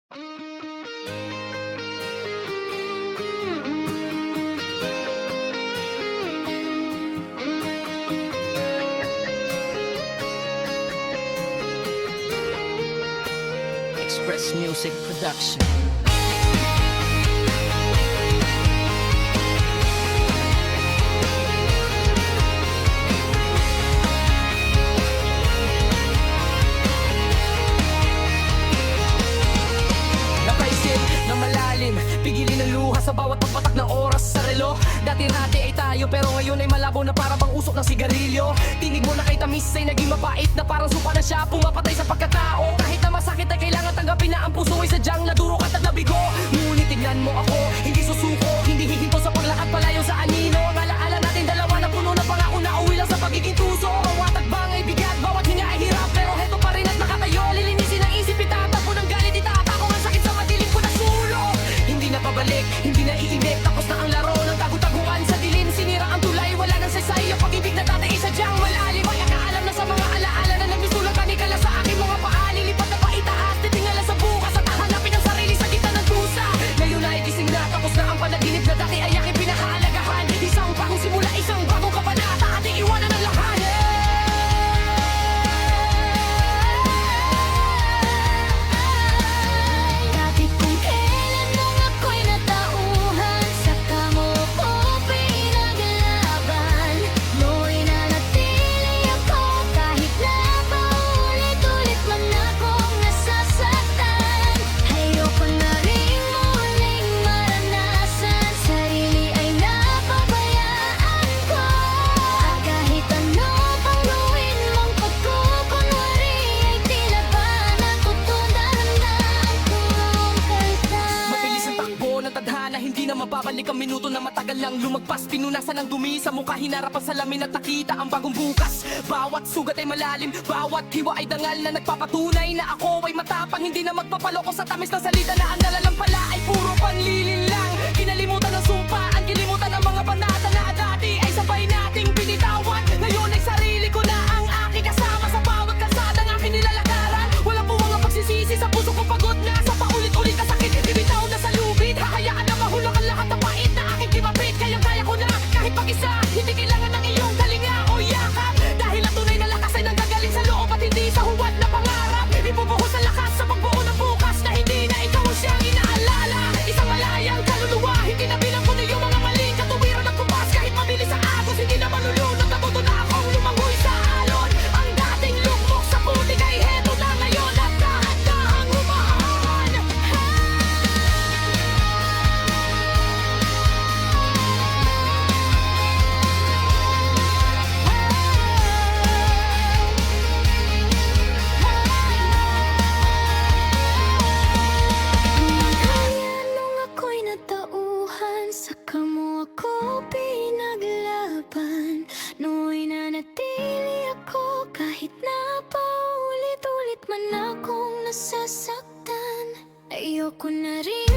Express Music Production. Napaisip na malalim, pigilin ang luha sa bawat pagpatak ng oras sa relo. Dati-rati ay tayo pero ngayon ay malabo na para bang usok ng sigarilyo. Tinig mo na kay tamis ay naging mabait na parang supa na siya pumapatay sa pagkatao. Kahit na masakit ay kailangan tanggapin na ang puso ay sadyang nadurok at nabigo. Ngunit tignan mo ako, hindi susuko, hindi hihinto sa paglakad palayo sa anino. Ang alaala natin dalawa na puno ng pangako na uwi lang sa pagiging tuso. Bawat tagbang ay bigat, bawat hinga ay hirap, pero heto pa rin at nakatayo. Lilinisin ang isip, itatapon ng galit, itatako ang sakit sa madilim ko na sulok. Hindi na pabalik, hindi na iinip, tapos na ang laro ng tagu-taguan sa dilim. Sinira ang tulay, wala nang saysay, ang pag-ibig na dati sadyang malalim. Ay nakaalam na sa mga alaala na nagmisulang kanikala sa aking mga paa. Lilipat na pa itaas, titingala sa bukas at hahanapin ang sarili sa gitna ng pusa. Ngayon ay gising na, tapos na ang panaginip na dati ay aking pinahahalagahan. Isang bagong simula, isang bagong kabanata, ating iwanan ang lahat. Dati kung kailan nung ako'y natauhan, saka mo ko pinaglaban. Mo'y nanatili ako kahit na paulit-ulit man akong nasasaktan. Ayoko na rin muling maranasan, sarili ay napabayaan ko. At kahit ano pang gawin mong pagkukunwari, ay tila ba natutunan na kung kailan. Mabilis ang takbo ng tadhana, hindi na mababalik ang minuto na matagal lang lumagpas. Pinunasan ng dumi sa mukha, hinarap ang salamin at nakita ang bagong bukas. Bawat sugat ay malalim, bawat hiwa ay dangal na nagpapatunay na ako ay matapang. Hindi na magpapaloko sa tamis ng salita na ang dalalang pala ay puro panlilin lang. Kinalimutan ng sumpaan, kinimutan ang mga banata na dati ay sabay nating binitawan. Ngayon ay sarili ko na ang aking kasama sa bawat kalsada ng aking nilalakaran. Wala po mga pagsisisi sa puso ko, pagod na sa paulit-ulit na sakit. Ibitaw na sa lubid, hahayaan na mahulog ang lahat ng pait na aking kinapit. Kayang-kaya ko na kahit pag-isa, hindi kailangan ng iyong talinga o yakap. Dahil ang tunay na lakas ay nanggagaling sa loob at hindi sa huwad na pangarap. Ibubuhos ang lakas sa pagbuo ng bukas na hindi na ikaw ang siyang inaalala. Isang malayang kaluluwa, hindi na bilang ko na yung mga maling katuwiran ng kumpas. Kahit mabilis ang agos, hindi na malulunod. Nabuto na akong lumangoy sa alon. Ang dating lukmok sa putik ay heto na ngayon at dahan-dahang humahon. Kaya nung ako'y natauhan, saka mo ako pinaglaban. No'y nanatili ako kahit na paulit-ulit man akong nasasaktan. Ayoko na rin